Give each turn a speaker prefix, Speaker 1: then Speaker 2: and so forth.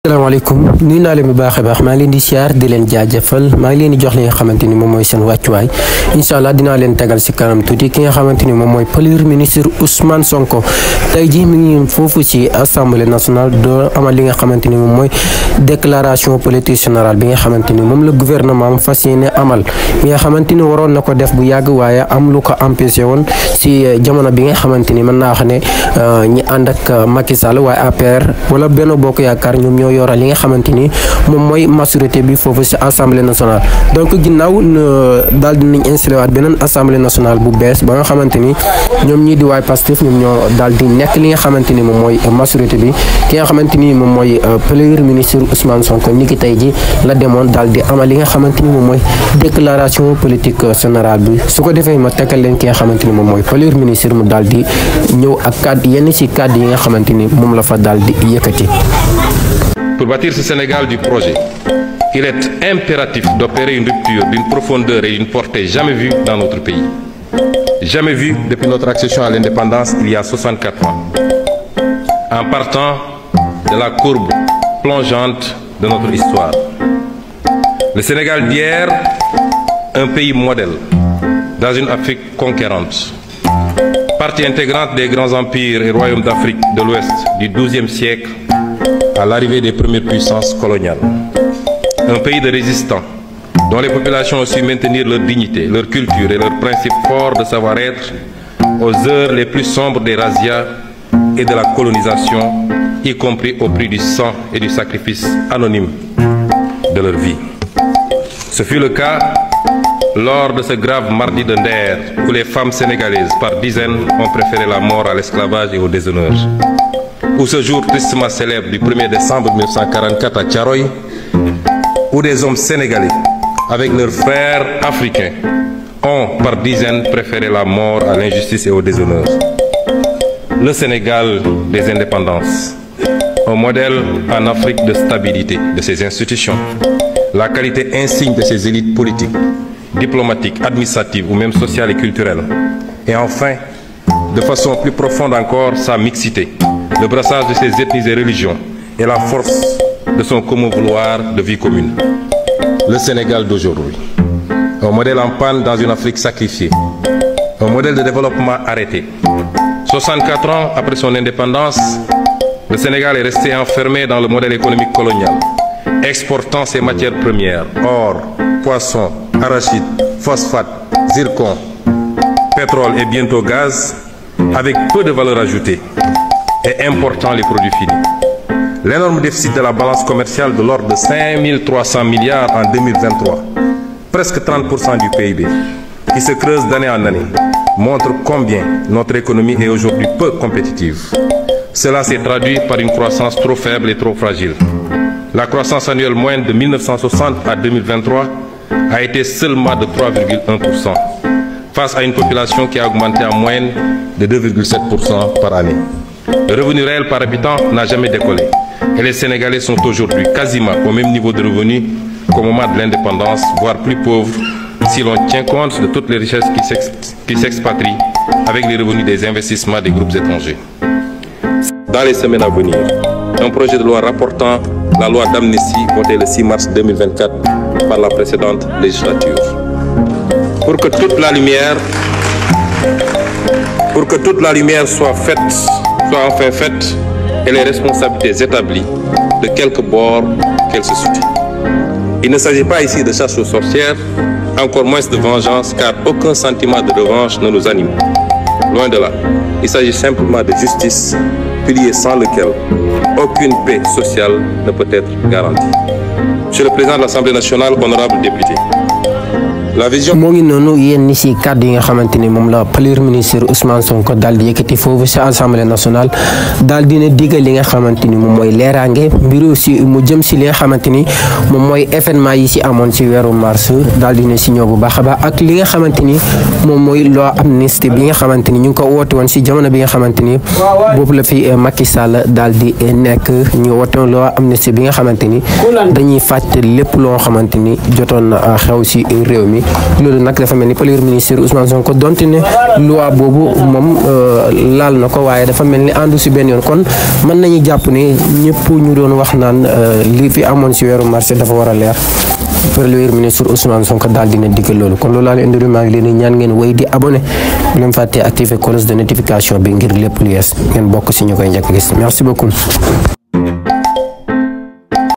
Speaker 1: Assalamualaikum nuyu naa leen bu baax a baax maa ngi leen di siyaar di leen jaajëfal maa ngi leen di jox li nga xamante ni moom mooy seen wàccuwaay inshallah dinaa leen tegal si kanam tuuti ki nga xamante ni moom mooy premier ministre Ousmane Sonko tey ji mi ngi foofu ci assemblée nationale do amal li nga xamante ni moom mooy déclaration politique générale bi nga xamante ni moom la gouvernement fas yéene amal bi nga xamante ni waroon na ko def bu yàgg waaye am lu ko empêché woon si jamono bi nga xamante ni mën naa wax ne ñi ànd ak Macky Sall waaye APR wala Benno Bokk Yaakaar ñoom yoral li nga xamanteni mom moy majorité bi fofu ci assemblée nationale donc ginnaw dal dinañ installé wat benen assemblée nationale bu bes ba nga xamanteni ñom ñi di way Pastef ñom ñoo dal di nek li nga xamanteni mom moy majorité bi ki nga xamanteni mom moy premier ministre Ousmane Sonko niki tay ji la démon dal di amal li nga xamanteni mom moy déclaration politique générale bi su ko défé ma tékkal leen ki nga xamanteni mom moy premier ministre mu dal di ñew ak cadre yenn ci cadre yi nga xamanteni mom la fa dal di yëkëti.
Speaker 2: Pour bâtir ce Sénégal du projet, il est impératif d'opérer une rupture d'une profondeur et d'une portée jamais vue dans notre pays. Jamais vue depuis notre accession à l'indépendance il y a 64 ans. En partant de la courbe plongeante de notre histoire. Le Sénégal d'hier, un pays modèle dans une Afrique conquérante. Partie intégrante des grands empires et royaumes d'Afrique de l'Ouest du XIIe siècle à l'arrivée des premières puissances coloniales. Un pays de résistants, dont les populations ont su maintenir leur dignité, leur culture et leurs principes forts de savoir-être aux heures les plus sombres des razzias et de la colonisation, y compris au prix du sang et du sacrifice anonyme de leur vie. Ce fut le cas lors de ce grave mardi de Nder, où les femmes sénégalaises par dizaines ont préféré la mort à l'esclavage et au déshonneur. Ou ce jour tristement célèbre du 1er décembre 1944 à Tcharoy, où des hommes sénégalais, avec leurs frères africains, ont par dizaines préféré la mort à l'injustice et au déshonneur. Le Sénégal des indépendances, un modèle en Afrique de stabilité de ses institutions, la qualité insigne de ses élites politiques, diplomatiques, administratives ou même sociales et culturelles. Et enfin, de façon plus profonde encore, sa mixité, le brassage de ses ethnies et religions et la force de son commun vouloir de vie commune. Le Sénégal d'aujourd'hui, un modèle en panne dans une Afrique sacrifiée, un modèle de développement arrêté. 64 ans après son indépendance, le Sénégal est resté enfermé dans le modèle économique colonial, exportant ses matières premières, or, poissons, arachides, phosphate, zircon, pétrole et bientôt gaz, avec peu de valeur ajoutée, et important les produits finis. L'énorme déficit de la balance commerciale de l'ordre de 5 300 milliards en 2023, presque 30% du PIB, qui se creuse d'année en année, montre combien notre économie est aujourd'hui peu compétitive. Cela s'est traduit par une croissance trop faible et trop fragile. La croissance annuelle moyenne de 1960 à 2023 a été seulement de 3,1%, face à une population qui a augmenté en moyenne de 2,7% par année. Le revenu réel par habitant n'a jamais décollé et les Sénégalais sont aujourd'hui quasiment au même niveau de revenus qu'au moment de l'indépendance, voire plus pauvres si l'on tient compte de toutes les richesses qui s'expatrient avec les revenus des investissements des groupes étrangers. Dans les semaines à venir, un projet de loi rapportant la loi d'amnistie votée le 6 mars 2024 par la précédente législature. Pour que toute la lumière soit enfin faite et les responsabilités établies de quelque bord qu'elles se situent. Il ne s'agit pas ici de chasse aux sorcières, encore moins de vengeance, car aucun sentiment de revanche ne nous anime. Loin de là, il s'agit simplement de justice, pilier sans lequel aucune paix sociale ne peut être garantie. Monsieur le Président de l'Assemblée nationale, honorables députés, la vision
Speaker 1: mo ngi nonu yenn ci cadre yi nga xamanteni mom la premier ministre Ousmane Sonko dal di yëkëti fofu ci assemblée nationale dal dina digal li nga xamanteni mom moy lérangé mbiru ci mu jëm ci li nga xamanteni mom moy événement yi ci amone ci wéru mars dal dina ci ñëw bu baaxa ba ak li nga xamanteni mom moy loi amnistie bi nga xamanteni ñu ko woté won ci jamono bi nga xamanteni bobu la fi Macky Sall dal di nek ñu woté loi amnistie bi nga xamanteni dañuy fatte lepp lo xamanteni joton xew ci réew mi ni loolu nag dafa mel ni premier ministre Ousmane Sonko donte ne loi boobu moom laal na ko waaye dafa mel ni àndu si benn yoon kon mën nañu jàpp ne ñëpp ñu doon wax naan li fi amoon si weeru mars dafa war a leer premier ministre Ousmane Sonko daal dina diggal loolu kon loolu laa leen indi maa ngi leen ñaan ngeen wéy di abonné bu leen fàttee activer cloche de notification bi ngir lépp lu yees ngeen bokk si ñu koy njëkk gis merci beaucoup.